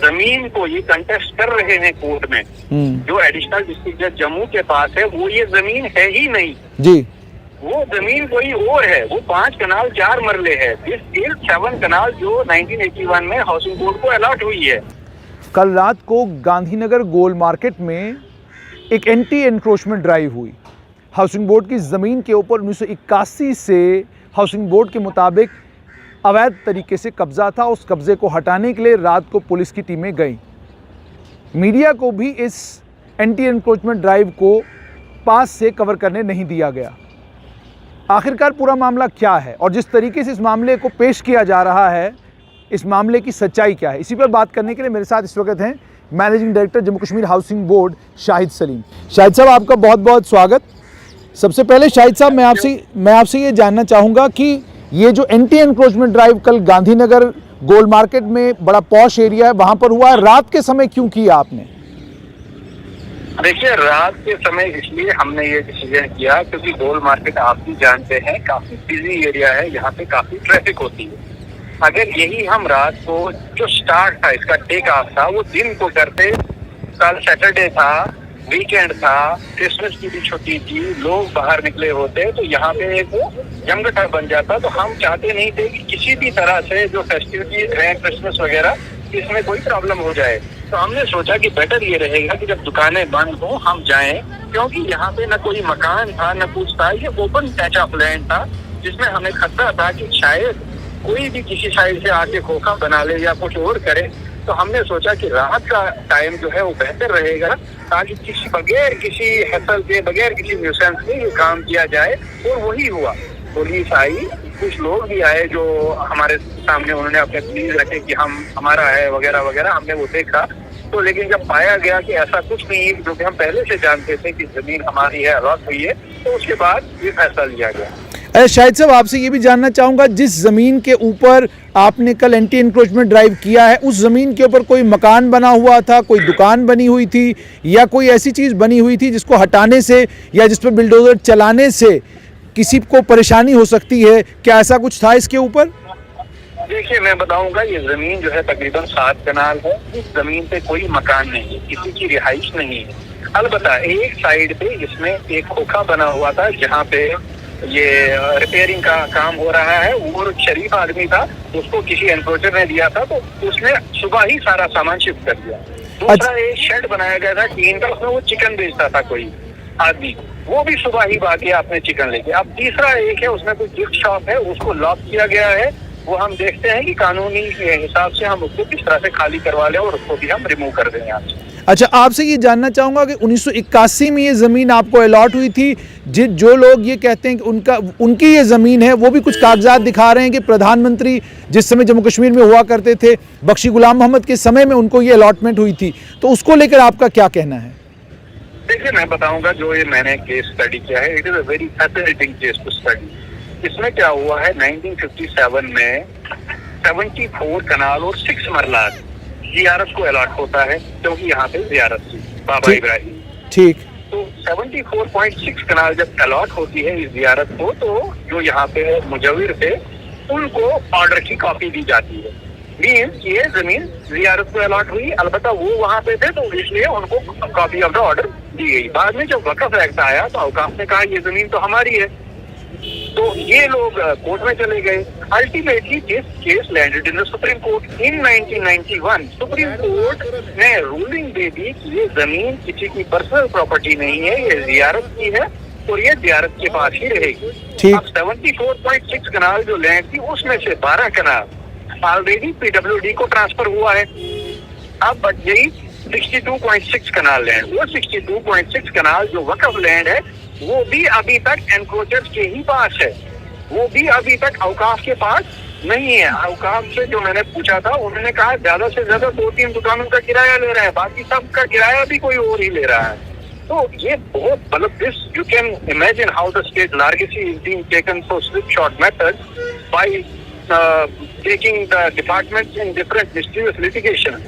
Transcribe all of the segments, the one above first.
जमीन को ये कंटेस्ट कर रहे हैं कोर्ट में, जो एडिशनल डिस्ट्रिक्ट जज जम्मू के पास है, वो ये जमीन है ही नहीं जी। वो जमीन कोई और है। वो 5 कनाल 4 मरले है। इस 7 कनाल जो 1981 में हाउसिंग बोर्ड को अलॉट हुई है। कल रात को गांधीनगर गोल मार्केट में एक एंटी एनक्रोचमेंट ड्राइव हुई। हाउसिंग बोर्ड की ज़मीन के ऊपर 1981 से हाउसिंग बोर्ड के मुताबिक अवैध तरीके से कब्ज़ा था। उस कब्ज़े को हटाने के लिए रात को पुलिस की टीमें गईं। मीडिया को भी इस एंटी एनक्रोचमेंट ड्राइव को पास से कवर करने नहीं दिया गया। आखिरकार पूरा मामला क्या है और जिस तरीके से इस मामले को पेश किया जा रहा है, इस मामले की सच्चाई क्या है, इसी पर बात करने के लिए मेरे साथ इस वक्त हैं managing director Jammu Kashmir housing board Shahid Salim. Shahid साहब, आपका बहुत बहुत स्वागत। सबसे पहले शाहिद साहब, मैं आपसे ये जानना चाहूँगा कि ये जो एंटी एनक्रोचमेंट ड्राइव कल गांधीनगर गोल मार्केट में, बड़ा पॉश एरिया है, वहाँ पर हुआ, रात के समय क्यों किया आपने? देखिए, रात के समय इसलिए हमने ये डिसीजन किया क्योंकि गोल मार्केट आप भी जानते हैं काफी बिजी एरिया है, यहाँ पे काफी ट्रैफिक होती है। अगर यही हम रात को जो स्टार्ट था, इसका टेक ऑफ था, वो दिन को करते, कल सैटरडे था, वीकेंड था, क्रिसमस की भी छुट्टी थी, लोग बाहर निकले होते, तो यहाँ पे एक जमघटा बन जाता। तो हम चाहते नहीं थे कि किसी भी तरह से जो फेस्टिविटीज है, क्रिसमस वगैरह, इसमें कोई प्रॉब्लम हो जाए। तो हमने सोचा कि बेटर ये रहेगा कि जब दुकानें बंद हो हम जाएं, क्योंकि यहाँ पे न कोई मकान था न कुछ था, ये ओपन पैच ऑफ लैंड था, जिसमें हमें खतरा था कि शायद कोई भी किसी साइड से आके खोखा बना ले या कुछ और करे। तो हमने सोचा कि रात का टाइम जो है वो बेहतर रहेगा, ताकि बगैर किसी हैसल के, बगैर किसी न्यूसेंस के ये काम किया जाए। और वही हुआ। पुलिस आई, कुछ लोग भी आए जो हमारे सामने, उन्होंने अपने प्लीज रखे कि हमारा है वगैरह वगैरह, हमने वो देखा। तो लेकिन जब पाया गया कि ऐसा कुछ नहीं है, जो कि हम पहले से जानते थे कि जमीन हमारी है, अलॉट हुई है, तो उसके बाद ये फैसला लिया गया। शाहिद साहब, आपसे ये भी जानना चाहूँगा, जिस ज़मीन के ऊपर आपने कल एंटी एनक्रोचमेंट ड्राइव किया है, उस ज़मीन के ऊपर कोई मकान बना हुआ था, कोई दुकान बनी हुई थी, या कोई ऐसी चीज़ बनी हुई थी जिसको हटाने से या जिस पर बिल्डोजर चलाने से किसी को परेशानी हो सकती है? क्या ऐसा कुछ था इसके ऊपर? देखिए, मैं बताऊंगा, ये जमीन जो है तकरीबन 7 कनाल है। इस जमीन पे कोई मकान नहीं है, किसी की रिहाइश नहीं है। अलबत्ता एक साइड पे इसमें एक खोखा बना हुआ था, जहाँ पे ये रिपेयरिंग का काम हो रहा है। वो शरीफ आदमी था, उसको किसी एनक्रोचर ने दिया था, तो उसने सुबह ही सारा सामान शिफ्ट कर दिया। दूसरा एक शेड बनाया गया था टीन का, उसमें वो चिकन बेचता था कोई आदमी, वो भी सुबह ही भाग गया अपने चिकन लेके। अब तीसरा एक है, उसमें कोई गिफ्ट शॉप है, उसको लॉक किया गया है। वो हम देखते हैं कि कानूनी हिसाब से हम उसको किस तरह से खाली करवा लें और उसको भी हम रिमूव कर दें यहाँ से। अच्छा, आपसे ये जानना चाहूँगा कि 1981 में ये ज़मीन आपको अलॉट हुई थी। जो लोग ये कहते हैं कि उनकी ये ज़मीन है, वो भी कुछ कागजात दिखा रहे हैं कि प्रधानमंत्री जिस समय जम्मू कश्मीर में हुआ करते थे, बख्शी गुलाम मोहम्मद के समय में उनको ये अलॉटमेंट हुई थी। तो उसको लेकर आपका क्या कहना है? देखिए, मैं बताऊंगा, जो ये मैंने केस स्टडी किया है, it is a very fascinating case to study. इसमें क्या हुआ है, 1957 में 74 कनाल और 6 मरला जियारत को अलॉट होता है, क्योंकि यहाँ पे जियारत थी बाबा इब्राहिम। ठीक। तो 74.6 कनाल जब अलॉट होती है इस जियारत को, तो जो यहाँ पे मुजव्विर थे उनको ऑर्डर की कॉपी दी जाती है। मीन्स ये जमीन जियारत को अलॉट हुई, अलबत्ता वो वहाँ पे थे, तो इसलिए उनको कॉपी ऑफ द ऑर्डर दी गई। बाद में जब वक्फ एक्ट आया तो औकाफ ने कहा ये जमीन तो हमारी है, तो ये लोग कोर्ट में चले गए। Ultimately this case landed in the supreme court in 1991। Supreme court ने रूलिंग दे दी कि ये जमीन किसी की पर्सनल प्रॉपर्टी नहीं है, ये जियारत की है और ये जियारत के पास ही रहेगी। अब 74.6 कनाल जो लैंड थी, उसमें से 12 कनाल ऑलरेडी PWD को ट्रांसफर हुआ है। अब बच गई 62.6 कनाल लैंड। वो 62.6 कनाल जो वक्फ लैंड है, वो भी अभी तक एनक्रोचर्स के ही पास है, वो भी अभी तक औकाफ के पास नहीं है। औकाफ से जो मैंने पूछा था, उन्होंने कहा ज्यादा से ज्यादा 2-3 दुकानों का किराया ले रहा है, बाकी सब का किराया भी कोई और ही ले रहा है। तो ये बहुत मतलब this you can imagine how the state largesse is being taken for slipshod method by taking the departments in different mysterious litigation.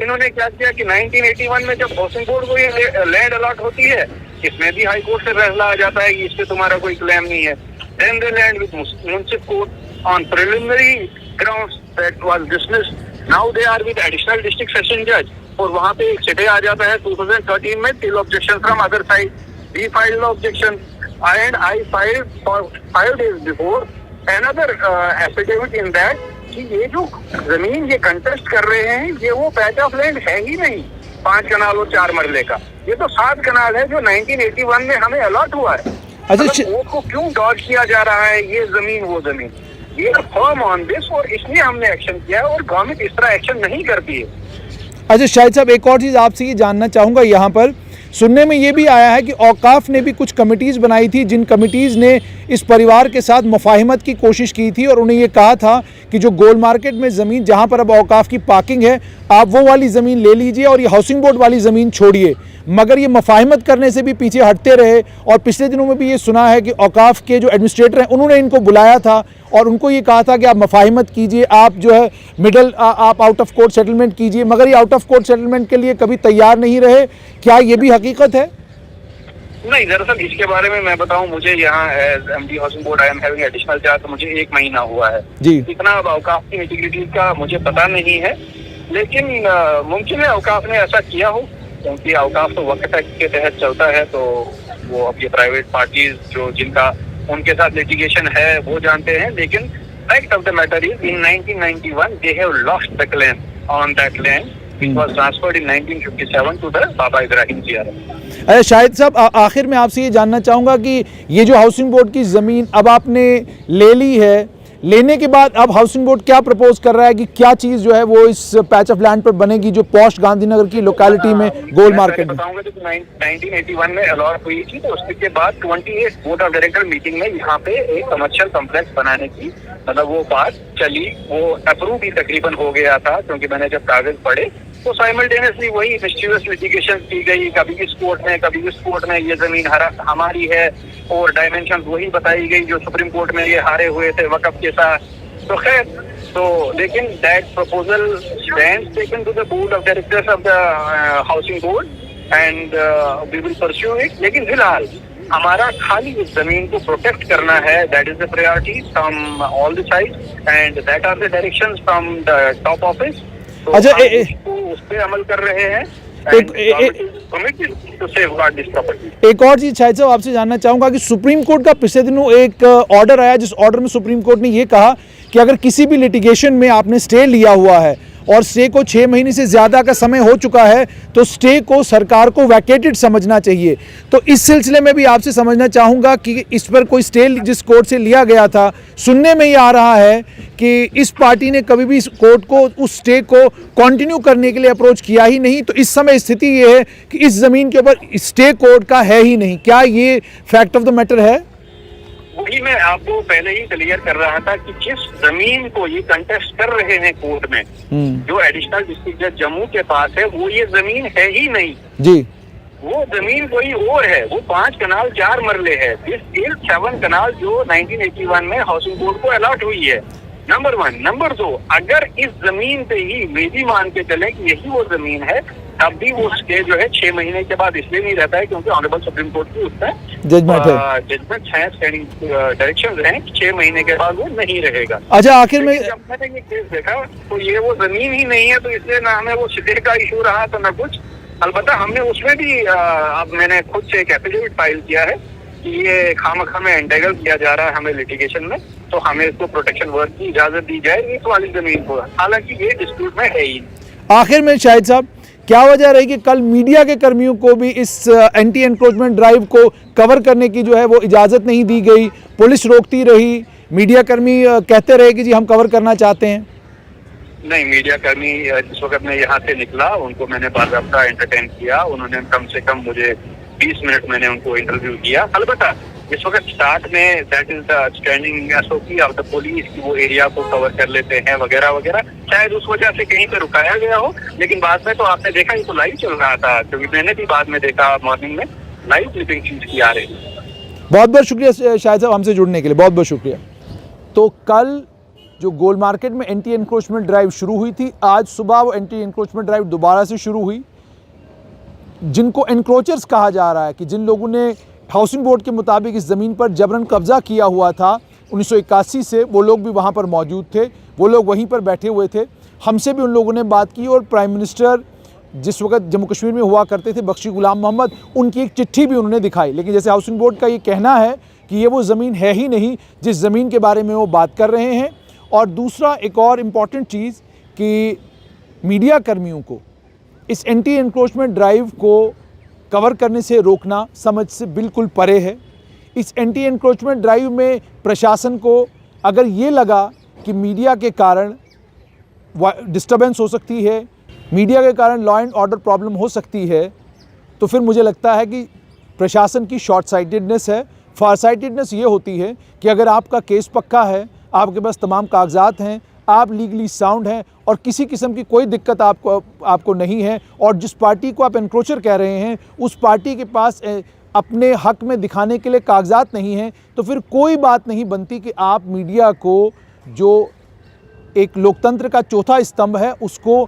इन्होंने क्या किया कि 1981 में जब हाउसिंग बोर्ड को ये लैंड अलॉट होती है, इसमें भी हाई कोर्ट से फैसला आ जाता है कि इस पे तुम्हारा कोई क्लेम नहीं है। Then they land with Municipal Court on preliminary grounds that was dismissed now they are with additional district session जज, और वहाँ पे एक स्टे आ जाता है 2013 में, till objection from other side, we filed objection and I filed for 5 days before another affidavit in that कि ये जो जमीन ये कंटेस्ट कर रहे हैं ये वो पैच ऑफ लैंड है ही नहीं 5 कनाल और 4 मरले का, ये तो 7 कनाल है जो 1981 में हमें अलॉट हुआ है। अच्छा, कोर्ट को क्यों डॉज किया जा रहा है ये जमीन वो जमीन, ये फर्म ऑन दिस, और इसलिए हमने एक्शन किया है और गवर्नमेंट इस तरह एक्शन नहीं करती है। अच्छा शाहिद साहब, एक और चीज़ आपसे ये जानना चाहूँगा, यहाँ पर सुनने में ये भी आया है कि औकाफ ने भी कुछ कमिटीज़ बनाई थी जिन कमिटीज़ ने इस परिवार के साथ मुफाहिमत की कोशिश की थी और उन्हें ये कहा था कि जो गोल मार्केट में ज़मीन जहाँ पर अब औकाफ की पार्किंग है आप वो वाली ज़मीन ले लीजिए और ये हाउसिंग बोर्ड वाली ज़मीन छोड़िए, मगर ये मुफाहिमत करने से भी पीछे हटते रहे। और पिछले दिनों में भी ये सुना है कि औकाफ के जो एडमिनिस्ट्रेटर हैं उन्होंने इनको बुलाया था और उनको ये कहा था कि आप मुफाहिमत कीजिए, आप जो है आप आउट ऑफ कोर्ट सेटलमेंट कीजिए, मगर ये आउट ऑफ कोर्ट सेटलमेंट के लिए कभी तैयार नहीं रहे। क्या ये भी हकीकत है? नहीं, दरअसल इसके बारे में मैं बताऊं, मुझे यहाँ as MD housing board I am having additional charge, तो मुझे 1 महीना हुआ है जी। इतना अब औकाफ की इंटीग्रिटीज का मुझे पता नहीं है, लेकिन मुमकिन है औकाफ ने ऐसा किया हो, क्योंकि औकाफ तो वक्त एक्ट के तहत चलता है, तो वो अब ये प्राइवेट पार्टीज जो जिनका उनके साथ लिटिगेशन है वो जानते हैं। लेकिन fact of the matter is in 1991 they have lost the claim on that land which was transferred in 1957 to the Baba Ibrahim Ziarat. अरे शाहिद साहब, आखिर में आपसे ये जानना चाहूँगा कि ये जो हाउसिंग बोर्ड की ज़मीन अब आपने ले ली है, लेने के बाद अब हाउसिंग बोर्ड क्या प्रपोज कर रहा है कि क्या चीज़ जो है वो इस पैच ऑफ लैंड पर बनेगी जो पॉश गांधीनगर की लोकेलिटी में गोल मार्केट में? बताऊंगा कि 1981 में अलॉट हुई थी, तो उसके बाद 28 बोर्ड ऑफ डायरेक्टर मीटिंग में यहाँ पे एक कमर्शियल कॉम्प्लेक्स बनाने की मतलब वो बात चली, वो अप्रूव भी तकरीबन हो गया था, क्योंकि मैंने जब कागज पढ़े तो साइमल्टेनियसली वही मिस्टीरियस लिटिगेशन की गई, कभी इस कोर्ट में कभी इस कोर्ट में ये जमीन हमारी है, और डायमेंशन वही बताई गई जो सुप्रीम कोर्ट में ये हारे हुए थे वक़्फ़ के साथ। तो खैर, तो लेकिन that proposal stands taken to the board of directors of the housing board and we will pursue it. लेकिन फिलहाल हमारा खाली इस जमीन को प्रोटेक्ट करना है, that is the priority from all the sides and that are the directions from the top office. अच्छा, उस पे अमल कर रहे हैं। एक और चीज शाहिद साहब आपसे जानना चाहूंगा कि सुप्रीम कोर्ट का पिछले दिनों एक ऑर्डर आया, जिस ऑर्डर में सुप्रीम कोर्ट ने ये कहा कि अगर किसी भी लिटिगेशन में आपने स्टे लिया हुआ है और स्टे को 6 महीने से ज़्यादा का समय हो चुका है तो स्टे को सरकार को वैकेटेड समझना चाहिए। तो इस सिलसिले में भी आपसे समझना चाहूँगा कि इस पर कोई स्टे जिस कोर्ट से लिया गया था, सुनने में ये आ रहा है कि इस पार्टी ने कभी भी इस कोर्ट को उस स्टे को कंटिन्यू करने के लिए अप्रोच किया ही नहीं। तो इस समय स्थिति ये है कि इस ज़मीन के ऊपर स्टे कोर्ट का है ही नहीं। क्या ये फैक्ट ऑफ द मैटर है? वही मैं आपको पहले ही क्लियर कर रहा था कि जिस जमीन को ये कंटेस्ट कर रहे हैं कोर्ट में, जो एडिशनल डिस्ट्रिक्ट जज जम्मू के पास है, वो ये जमीन है ही नहीं जी। वो जमीन कोई और है, वो 5 कनाल 4 मरले है। दिस इज 7 कनाल जो 1981 में हाउसिंग बोर्ड को अलॉट हुई है, नंबर 1। नंबर 2, अगर इस जमीन पे ही वे भी मान के चले कि यही वो जमीन है, तब भी वो स्टे जो है 6 महीने के बाद इसलिए नहीं रहता है क्योंकि ऑनरेबल सुप्रीम कोर्ट की उसमें जजमेंट है, डायरेक्शंस हैं कि 6 महीने के बाद वो नहीं रहेगा। अच्छा, आखिर में जब मैंने ये केस देखा तो ये वो जमीन ही नहीं है, तो इसलिए ना हमें वो स्टे का इशू रहा तो ना कुछ। अलबत्ता हमने उसमें भी अब मैंने खुद से एक एफिडेविट फाइल किया है कि ये खामखा में एंटेगल किया जा रहा है हमें लिटिगेशन में, तो हमें इसको प्रोटेक्शन वर्क की इजाजत दी जाए इस वाली जमीन को, हालांकि ये डिस्प्यूट में है ही। आखिर में शाहिद साहब, क्या वजह रही कि कल मीडिया के कर्मियों को भी इस एंटी एनक्रोचमेंट ड्राइव को कवर करने की जो है वो इजाज़त नहीं दी गई? पुलिस रोकती रही, मीडिया कर्मी कहते रहे कि जी हम कवर करना चाहते हैं। नहीं, मीडिया कर्मी जिस वक्त मैं यहाँ से निकला उनको मैंने बाकायदा एंटरटेन किया, उन्होंने कम से कम मुझे 20 मिनट मैंने उनको इंटरव्यू किया। अलबत्ता इस वक्त स्टार्ट में that is the standing SOP of the police की वो एरिया को कवर कर लेते हैं वगैरह वगैरह, शायद उस वजह से कहीं पे रुकाया गया हो। लेकिन बाद में तो आपने देखा ये तो लाइव चल रहा था, क्योंकि मैंने भी बाद में देखा मॉर्निंग में लाइव क्लिपिंग की आ रही। बहुत बहुत शुक्रिया शाहिद साहब हमसे जुड़ने के लिए, बहुत बहुत शुक्रिया। तो कल जो गोल मार्केट में एंटी एनक्रोचमेंट ड्राइव शुरू हुई थी, आज सुबह वो एंटी एनक्रोचमेंट ड्राइव दोबारा से शुरू हुई। जिनको एनक्रोचर्स कहा जा रहा है कि जिन लोगों ने हाउसिंग बोर्ड के मुताबिक इस ज़मीन पर जबरन कब्जा किया हुआ था 1981 से, वो लोग भी वहाँ पर मौजूद थे, वो लोग वहीं पर बैठे हुए थे। हमसे भी उन लोगों ने बात की और प्राइम मिनिस्टर जिस वक्त जम्मू कश्मीर में हुआ करते थे बख्शी गुलाम मोहम्मद, उनकी एक चिट्ठी भी उन्होंने दिखाई। लेकिन जैसे हाउसिंग बोर्ड का ये कहना है कि ये वो ज़मीन है ही नहीं जिस ज़मीन के बारे में वो बात कर रहे हैं। और दूसरा एक और इम्पॉर्टेंट चीज़ कि मीडिया कर्मियों को इस एंटी एनक्रोचमेंट ड्राइव को कवर करने से रोकना समझ से बिल्कुल परे है। इस एंटी एनक्रोचमेंट ड्राइव में प्रशासन को अगर ये लगा कि मीडिया के कारण डिस्टर्बेंस हो सकती है, मीडिया के कारण लॉ एंड ऑर्डर प्रॉब्लम हो सकती है, तो फिर मुझे लगता है कि प्रशासन की शॉर्ट साइटेडनेस है। फार साइटेडनेस ये होती है कि अगर आपका केस पक्का है, आपके पास तमाम कागजात हैं, आप लीगली साउंड हैं और किसी किस्म की कोई दिक्कत आपको नहीं है, और जिस पार्टी को आप एनक्रोचर कह रहे हैं उस पार्टी के पास अपने हक में दिखाने के लिए कागजात नहीं हैं, तो फिर कोई बात नहीं बनती कि आप मीडिया को, जो एक लोकतंत्र का चौथा स्तंभ है, उसको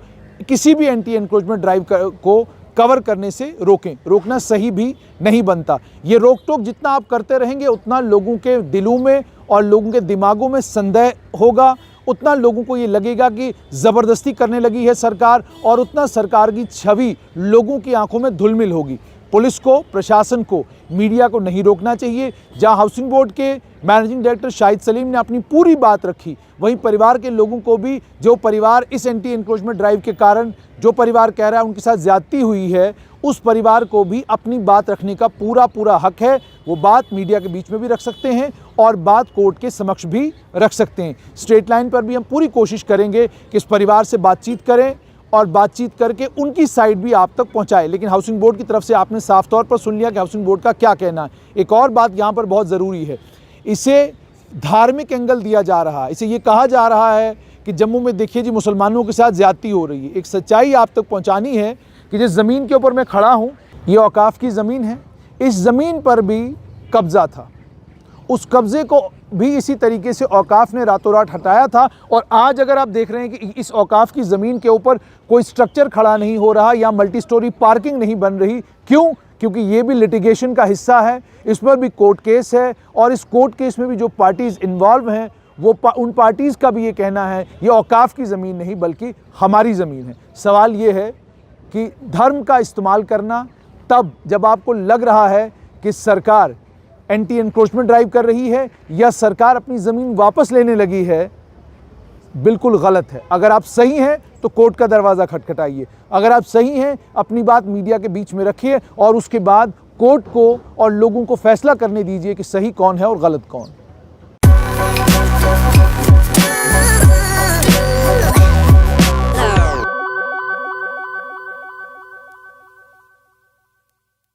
किसी भी एंटी एनक्रोचमेंट ड्राइव को कवर करने से रोकना सही भी नहीं बनता। ये रोक टोक जितना आप करते रहेंगे उतना लोगों के दिलों में और लोगों के दिमागों में संदेह होगा, उतना लोगों को ये लगेगा कि ज़बरदस्ती करने लगी है सरकार, और उतना सरकार की छवि लोगों की आंखों में धुलमिल होगी। पुलिस को, प्रशासन को, मीडिया को नहीं रोकना चाहिए। जहां हाउसिंग बोर्ड के मैनेजिंग डायरेक्टर शाहिद सलीम ने अपनी पूरी बात रखी, वहीं परिवार के लोगों को भी, जो परिवार इस एंटी एनक्रोचमेंट ड्राइव के कारण, जो परिवार कह रहा है उनके साथ ज्यादती हुई है, उस परिवार को भी अपनी बात रखने का पूरा हक है। वो बात मीडिया के बीच में भी रख सकते हैं और बात कोर्ट के समक्ष भी रख सकते हैं। स्ट्रेट लाइन पर भी हम पूरी कोशिश करेंगे कि इस परिवार से बातचीत करें और बातचीत करके उनकी साइड भी आप तक पहुंचाए। लेकिन हाउसिंग बोर्ड की तरफ से आपने साफ तौर पर सुन लिया कि हाउसिंग बोर्ड का क्या कहना है। एक और बात यहाँ पर बहुत ज़रूरी है, इसे धार्मिक एंगल दिया जा रहा है, इसे ये कहा जा रहा है कि जम्मू में देखिए जी मुसलमानों के साथ ज़्यादती हो रही है। एक सच्चाई आप तक पहुँचानी है कि जिस ज़मीन के ऊपर मैं खड़ा हूँ ये औकाफ़ की ज़मीन है, इस ज़मीन पर भी कब्ज़ा था, उस कब्ज़े को भी इसी तरीके से औकाफ़ ने रातों रात हटाया था। और आज अगर आप देख रहे हैं कि इस औकाफ़ की ज़मीन के ऊपर कोई स्ट्रक्चर खड़ा नहीं हो रहा या मल्टी स्टोरी पार्किंग नहीं बन रही, क्यों? क्योंकि ये भी लिटिगेशन का हिस्सा है, इस पर भी कोर्ट केस है, और इस कोर्ट केस में भी जो पार्टीज़ इन्वॉल्व हैं वो उन पार्टीज़ का भी ये कहना है ये औकाफ़ की ज़मीन नहीं बल्कि हमारी ज़मीन है। सवाल ये है कि धर्म का इस्तेमाल करना तब जब आपको लग रहा है कि सरकार एंटी एनक्रोचमेंट ड्राइव कर रही है या सरकार अपनी ज़मीन वापस लेने लगी है, बिल्कुल गलत है। अगर आप सही हैं तो कोर्ट का दरवाज़ा खटखटाइए, अगर आप सही हैं अपनी बात मीडिया के बीच में रखिए और उसके बाद कोर्ट को और लोगों को फैसला करने दीजिए कि सही कौन है और गलत कौन।